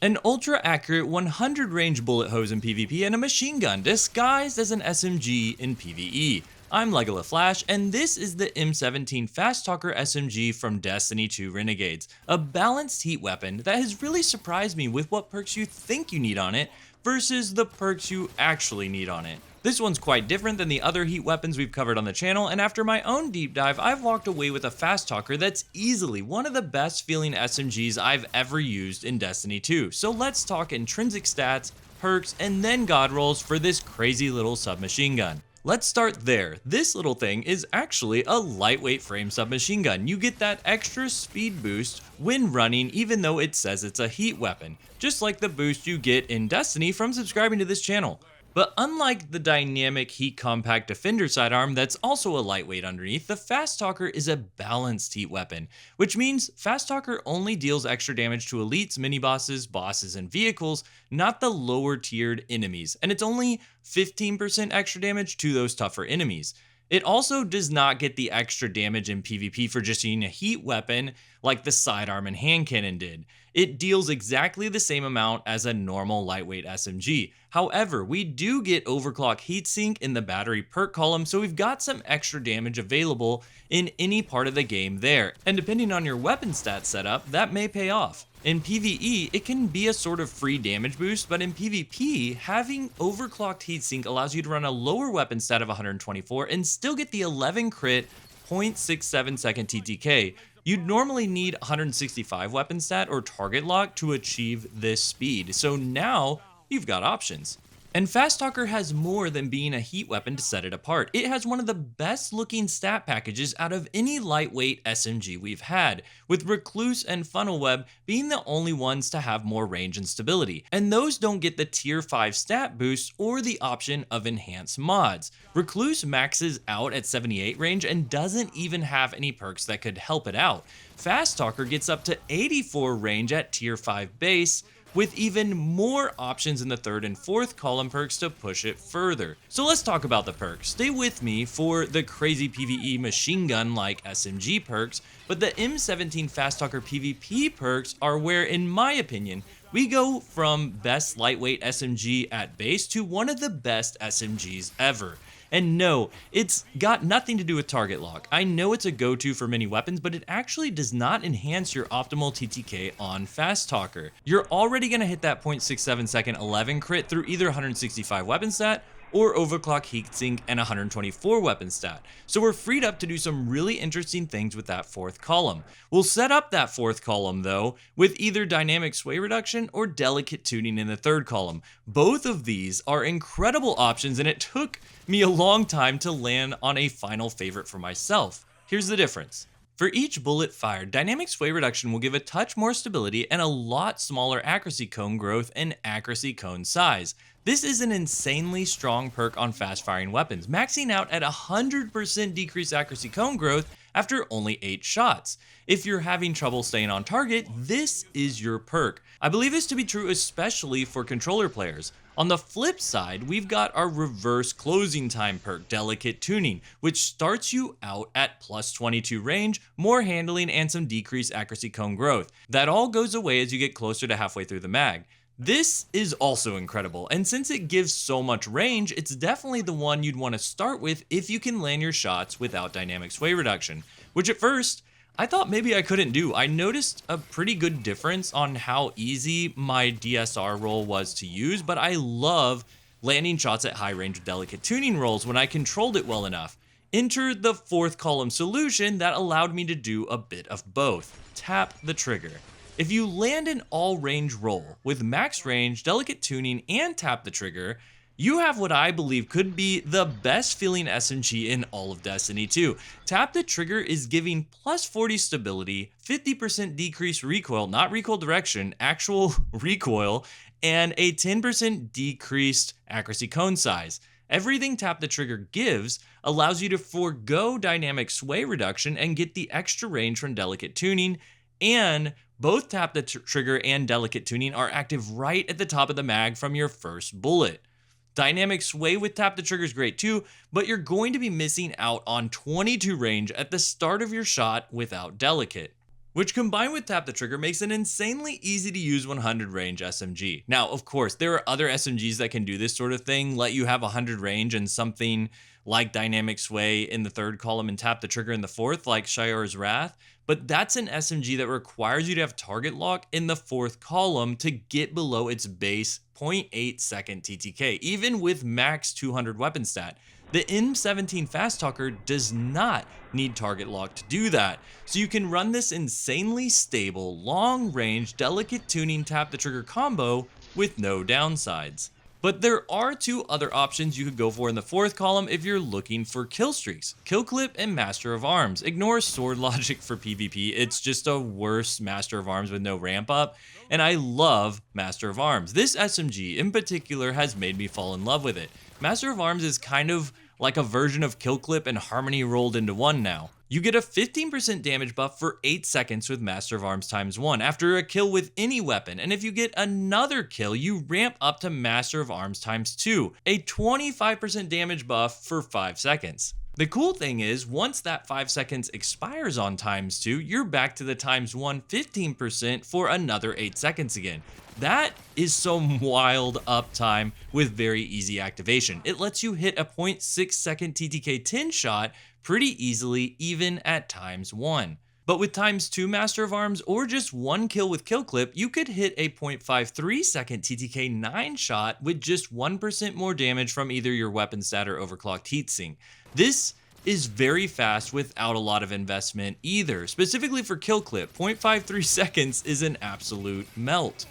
An ultra-accurate 100 range bullet hose in PvP and a machine gun disguised as an SMG in PvE. I'm Legola Flash, and this is the M-17 Fast Talker SMG from Destiny 2 Renegades, a balanced heat weapon that has really surprised me with what perks you think you need on it versus the perks you actually need on it. This one's quite different than the other heat weapons we've covered on the channel, and after my own deep dive, I've walked away with a Fast Talker that's easily one of the best feeling SMGs I've ever used in Destiny 2. So let's talk intrinsic stats, perks, and then god rolls for this crazy little submachine gun. Let's start there. This little thing is actually a lightweight frame submachine gun. You get that extra speed boost when running even though it says it's a heat weapon, just like the boost you get in Destiny from subscribing to this channel. But unlike the dynamic heat compact defender sidearm that's also a lightweight underneath, the Fast Talker is a balanced heat weapon, which means Fast Talker only deals extra damage to elites, mini-bosses, bosses, and vehicles, not the lower tiered enemies, and it's only 15% extra damage to those tougher enemies. It also does not get the extra damage in PvP for just using a heat weapon like the sidearm and hand cannon did. It deals exactly the same amount as a normal lightweight SMG. However, we do get overclock heatsink in the battery perk column, so we've got some extra damage available in any part of the game there. And depending on your weapon stat setup, that may pay off. In PvE, it can be a sort of free damage boost, but in PvP, having overclocked heatsink allows you to run a lower weapon stat of 124 and still get the 11 crit 0.67 second TTK. You'd normally need 165 weapon stat or target lock to achieve this speed, so now you've got options. And Fast Talker has more than being a heat weapon to set it apart. It has one of the best looking stat packages out of any lightweight SMG we've had, with Recluse and Funnel Web being the only ones to have more range and stability. And those don't get the tier 5 stat boost or the option of enhanced mods. Recluse maxes out at 78 range and doesn't even have any perks that could help it out. Fast Talker gets up to 84 range at tier 5 base, with even more options in the third and fourth column perks to push it further. So let's talk about the perks. Stay with me for the crazy PvE machine gun like SMG perks, but the M-17 Fast Talker PvP perks are where, in my opinion, we go from best lightweight SMG at base to one of the best SMGs ever. And no, it's got nothing to do with target lock. I know it's a go-to for many weapons, but it actually does not enhance your optimal TTK on Fast Talker. You're already going to hit that 0.67 second 11 crit through either 165 weapon stat or overclock heatsink and 124 weapon stat. So we're freed up to do some really interesting things with that fourth column. We'll set up that fourth column though with either dynamic sway reduction or delicate tuning in the third column. Both of these are incredible options, and it took me a long time to land on a final favorite for myself. Here's the difference. For each bullet fired, dynamic sway reduction will give a touch more stability and a lot smaller accuracy cone growth and accuracy cone size. This is an insanely strong perk on fast firing weapons, maxing out at 100% decreased accuracy cone growth after only 8 shots. If you're having trouble staying on target, this is your perk. I believe this to be true especially for controller players. On the flip side, we've got our reverse closing time perk, Delicate Tuning, which starts you out at plus 22 range, more handling, and some decreased accuracy cone growth. That all goes away as you get closer to halfway through the mag. This is also incredible, and since it gives so much range, it's definitely the one you'd want to start with if you can land your shots without dynamic sway reduction, which at first, I thought maybe I couldn't do. I noticed a pretty good difference on how easy my DSR roll was to use, but I love landing shots at high range with delicate tuning rolls when I controlled it well enough. Enter the fourth column solution that allowed me to do a bit of both. Tap the trigger. If you land an all range roll with max range, delicate tuning, and tap the trigger, you have what I believe could be the best feeling SMG in all of Destiny 2. Tap the trigger is giving plus 40 stability, 50% decreased recoil, not recoil direction, actual recoil, and a 10% decreased accuracy cone size. Everything tap the trigger gives allows you to forego dynamic sway reduction and get the extra range from delicate tuning, and both tap the trigger and delicate tuning are active right at the top of the mag from your first bullet. Dynamic sway with tap the trigger is great too, but you're going to be missing out on 22 range at the start of your shot without delicate. which combined with tap the trigger makes an insanely easy to use 100 range SMG. Now, of course, there are other SMGs that can do this sort of thing, let you have 100 range and something like dynamic sway in the third column and tap the trigger in the fourth, like Shior's Wrath, but that's an SMG that requires you to have target lock in the fourth column to get below its base 0.8 second TTK, even with max 200 weapon stat. The M-17 Fast Talker does not need target lock to do that, so you can run this insanely stable, long-range, delicate tuning tap the trigger combo with no downsides. But there are two other options you could go for in the fourth column if you're looking for kill streaks: Kill Clip and Master of Arms. Ignore sword logic for PvP, it's just a worse Master of Arms with no ramp up, and I love Master of Arms. This SMG in particular has made me fall in love with it. Master of Arms is kind of like a version of Kill Clip and Harmony rolled into one now. You get a 15% damage buff for 8 seconds with Master of Arms ×1 after a kill with any weapon, and if you get another kill, you ramp up to Master of Arms ×2, a 25% damage buff for 5 seconds. The cool thing is, once that 5 seconds expires on ×2, you're back to the ×1 15% for another 8 seconds again. That is some wild uptime with very easy activation. It lets you hit a 0.6 second TTK 10 shot pretty easily, even at ×1. But with ×2 Master of Arms or just one kill with Kill Clip, you could hit a 0.53 second TTK 9 shot with just 1% more damage from either your weapon stat or overclocked heatsink. This is very fast without a lot of investment either. Specifically for Kill Clip, 0.53 seconds is an absolute melt.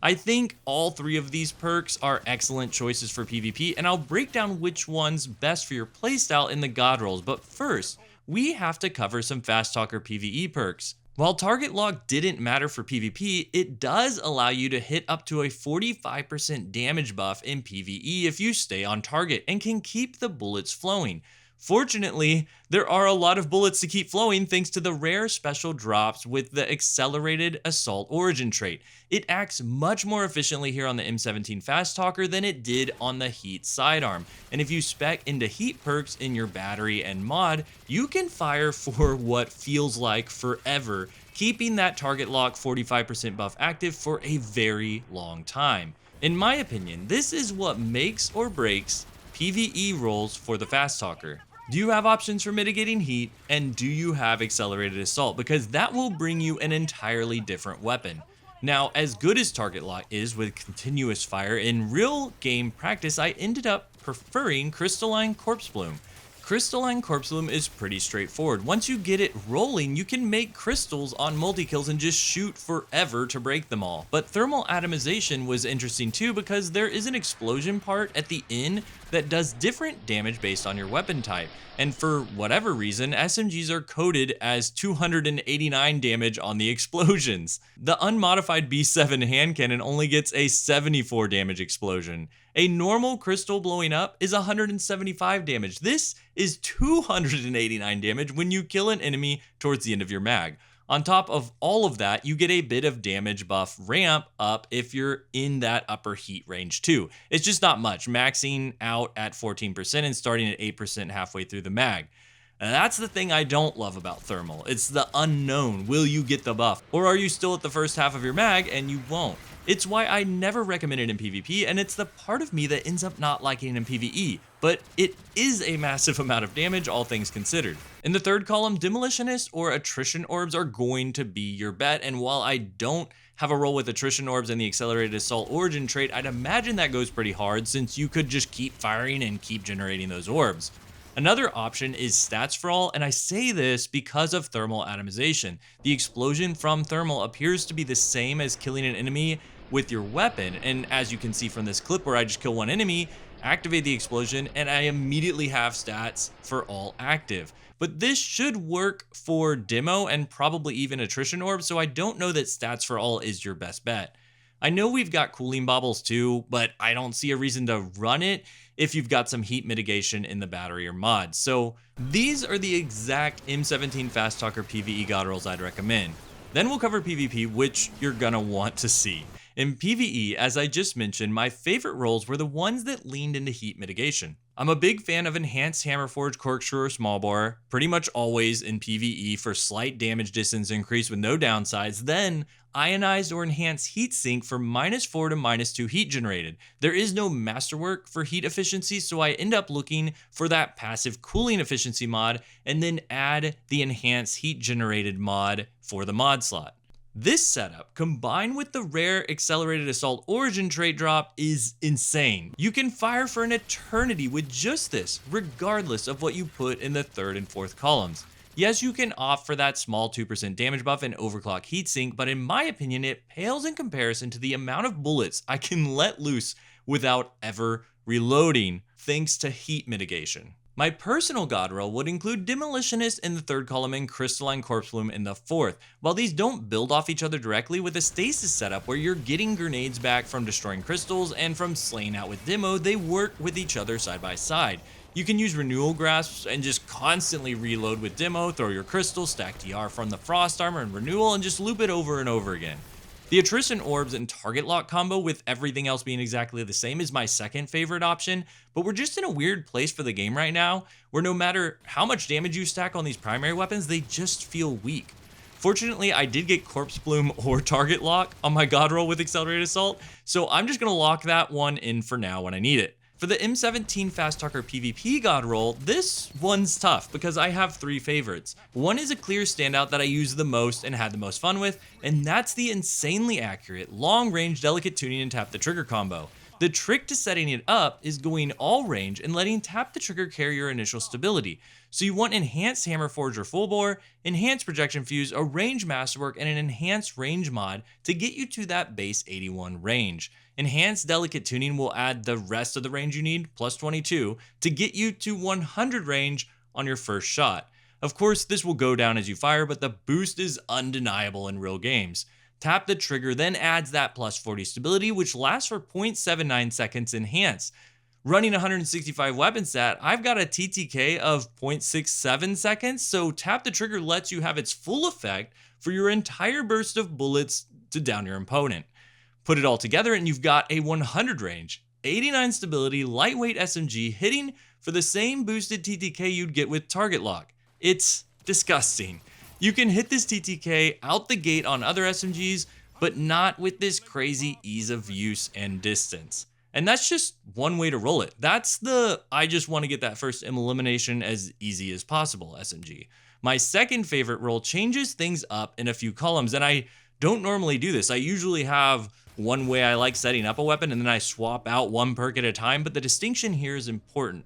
I think all three of these perks are excellent choices for PvP, and I'll break down which one's best for your playstyle in the god rolls, but first, we have to cover some Fast Talker PvE perks. While target lock didn't matter for PvP, it does allow you to hit up to a 45% damage buff in PvE if you stay on target and can keep the bullets flowing. Fortunately, there are a lot of bullets to keep flowing thanks to the rare special drops with the accelerated assault origin trait. It acts much more efficiently here on the M-17 Fast Talker than it did on the Heat sidearm, and if you spec into Heat perks in your battery and mod, you can fire for what feels like forever, keeping that target lock 45% buff active for a very long time. In my opinion, this is what makes or breaks PvE rolls for the Fast Talker. Do you have options for mitigating heat, and do you have accelerated assault? Because that will bring you an entirely different weapon. Now, as good as target lock is with continuous fire, in real game practice, I ended up preferring Crystalline Corpse Bloom. Crystalline Corpse Bloom is pretty straightforward. Once you get it rolling, you can make crystals on multi-kills and just shoot forever to break them all. But thermal atomization was interesting too, because there is an explosion part at the end that does different damage based on your weapon type. And for whatever reason, SMGs are coded as 289 damage on the explosions. The unmodified B7 hand cannon only gets a 74 damage explosion. A normal crystal blowing up is 175 damage. This is 289 damage when you kill an enemy towards the end of your mag. On top of all of that, you get a bit of damage buff ramp up if you're in that upper heat range too. It's just not much, maxing out at 14% and starting at 8% halfway through the mag. And that's the thing I don't love about thermal. It's the unknown. Will you get the buff? Or are you still at the first half of your mag and you won't? It's why I never recommend it in PvP, and it's the part of me that ends up not liking it in PvE, but it is a massive amount of damage, all things considered. In the third column, Demolitionist or Attrition Orbs are going to be your bet, and while I don't have a roll with Attrition Orbs and the Accelerated Assault Origin trait, I'd imagine that goes pretty hard since you could just keep firing and keep generating those orbs. Another option is Stats for All, and I say this because of thermal atomization. The explosion from thermal appears to be the same as killing an enemy with your weapon, and as you can see from this clip where I just kill one enemy, activate the explosion, and I immediately have Stats for All active. But this should work for Demo and probably even Attrition Orb, so I don't know that Stats for All is your best bet. I know we've got Cooling Baubles too, but I don't see a reason to run it if you've got some heat mitigation in the battery or mod. So these are the exact M-17 Fast Talker PvE god rolls I'd recommend. Then we'll cover PvP, which you're gonna want to see. In PvE, as I just mentioned, my favorite rolls were the ones that leaned into heat mitigation. I'm a big fan of Enhanced Hammerforge Corkscrew or Small Bore, pretty much always in PvE for slight damage distance increase with no downsides, then Ionized or Enhanced Heatsink for -4 to -2 heat generated. There is no masterwork for heat efficiency, so I end up looking for that passive cooling efficiency mod and then add the Enhanced Heat Generated mod for the mod slot. This setup, combined with the rare Accelerated Assault Origin trait drop, is insane. You can fire for an eternity with just this, regardless of what you put in the third and fourth columns. Yes, you can opt for that small 2% damage buff and overclock heatsink, but in my opinion, it pales in comparison to the amount of bullets I can let loose without ever reloading, thanks to heat mitigation. My personal god roll would include Demolitionist in the third column and Crystalline Corpse Plume in the fourth. While these don't build off each other directly, with a stasis setup where you're getting grenades back from destroying crystals and from slaying out with demo, they work with each other side by side. You can use Renewal Grasps and just constantly reload with demo, throw your crystals, stack DR from the Frost Armor and Renewal, and just loop it over and over again. The Attrition Orbs and Target Lock combo, with everything else being exactly the same, is my second favorite option, but we're just in a weird place for the game right now, where no matter how much damage you stack on these primary weapons, they just feel weak. Fortunately, I did get Corpse Plume or Target Lock on my god roll with Accelerated Assault, so I'm just going to lock that one in for now when I need it. For the M-17 Fast Talker PvP god roll, this one's tough because I have three favorites. One is a clear standout that I use the most and had the most fun with, and that's the insanely accurate, long-range delicate tuning and tap the trigger combo. The trick to setting it up is going all range and letting tap the trigger carry your initial stability. So you want Enhanced Hammerforge or Full Bore, Enhanced Projection Fuse, a range masterwork, and an enhanced range mod to get you to that base 81 range. Enhanced Delicate Tuning will add the rest of the range you need, plus 22, to get you to 100 range on your first shot. Of course, this will go down as you fire, but the boost is undeniable in real games. Tap the trigger, then adds that plus 40 stability, which lasts for 0.79 seconds enhanced. Running 165 weapon stat, I've got a TTK of 0.67 seconds, so tap the trigger lets you have its full effect for your entire burst of bullets to down your opponent. Put it all together and you've got a 100 range, 89 stability, lightweight SMG hitting for the same boosted TTK you'd get with Target Lock. It's disgusting. You can hit this TTK out the gate on other SMGs, but not with this crazy ease of use and distance. And that's just one way to roll it. That's the I just want to get that first elimination as easy as possible SMG. My second favorite roll changes things up in a few columns, and I don't normally do this. I usually have one way I like setting up a weapon and then I swap out one perk at a time, but the distinction here is important.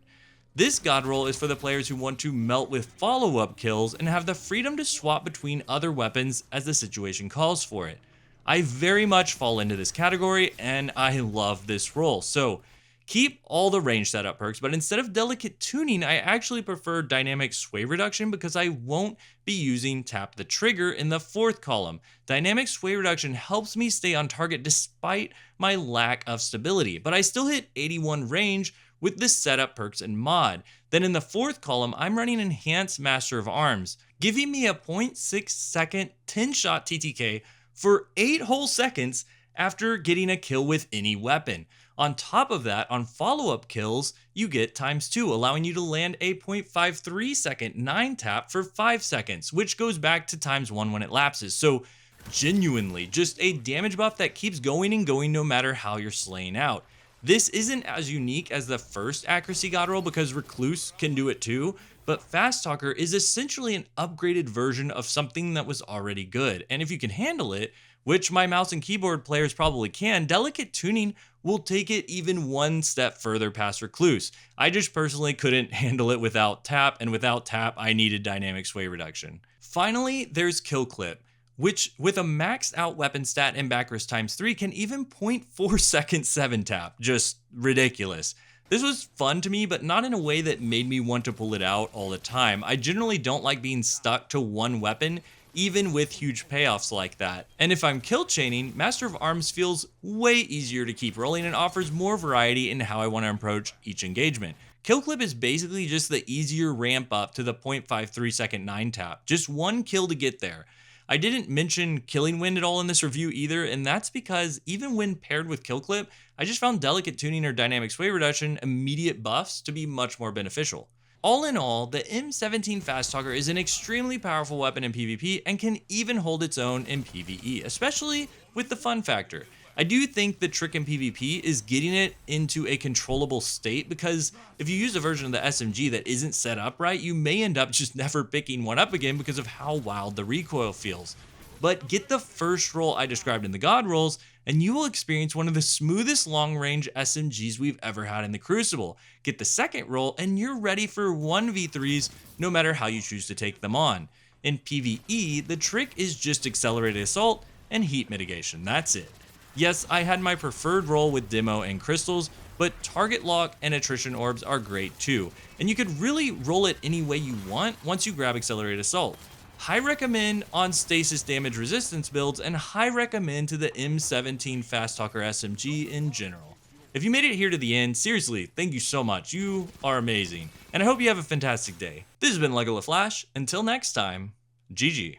This god roll is for the players who want to melt with follow-up kills and have the freedom to swap between other weapons as the situation calls for it. I very much fall into this category and I love this roll. So keep all the range setup perks, but instead of delicate tuning, I actually prefer dynamic sway reduction because I won't be using tap the trigger in the fourth column. Dynamic sway reduction helps me stay on target despite my lack of stability, but I still hit 81 range with the setup perks and mod. Then in the fourth column, I'm running Enhanced Master of Arms, giving me a 0.6 second 10 shot TTK for 8 whole seconds after getting a kill with any weapon. On top of that, on follow-up kills, you get ×2, allowing you to land a 0.53 second 9 tap for 5 seconds, which goes back to ×1 when it lapses. So genuinely, just a damage buff that keeps going and going no matter how you're slaying out. This isn't as unique as the first accuracy god roll because Recluse can do it too, but Fast Talker is essentially an upgraded version of something that was already good. And if you can handle it, which my mouse and keyboard players probably can, delicate tuning will take it even one step further past Recluse. I just personally couldn't handle it without tap, and without tap, I needed dynamic sway reduction. Finally, there's Kill Clip, which with a maxed out weapon stat and backrest ×3 can even 0.4 second 7 tap. Just ridiculous. This was fun to me, but not in a way that made me want to pull it out all the time. I generally don't like being stuck to one weapon, even with huge payoffs like that. And if I'm kill chaining, Master of Arms feels way easier to keep rolling and offers more variety in how I want to approach each engagement. Kill Clip is basically just the easier ramp up to the 0.53 second 9 tap, just one kill to get there. I didn't mention Killing Wind at all in this review either, and that's because even when paired with Kill Clip, I just found Delicate Tuning or Dynamic Sway Reduction immediate buffs to be much more beneficial. All in all, the M17 Fast Talker is an extremely powerful weapon in PvP and can even hold its own in PvE, especially with the fun factor. I do think the trick in PvP is getting it into a controllable state, because if you use a version of the SMG that isn't set up right, you may end up just never picking one up again because of how wild the recoil feels. But get the first roll I described in the God rolls, and you will experience one of the smoothest long-range SMGs we've ever had in the Crucible. Get the second roll, and you're ready for 1v3s no matter how you choose to take them on. In PvE, the trick is just accelerated assault and heat mitigation, that's it. Yes, I had my preferred roll with Demo and Crystals, but Target Lock and Attrition Orbs are great too, and you could really roll it any way you want once you grab Accelerated Assault. High recommend on stasis damage resistance builds, and high recommend to the M17 Fast Talker SMG in general. If you made it here to the end, seriously, thank you so much, you are amazing, and I hope you have a fantastic day. This has been Lego Flash, until next time, GG.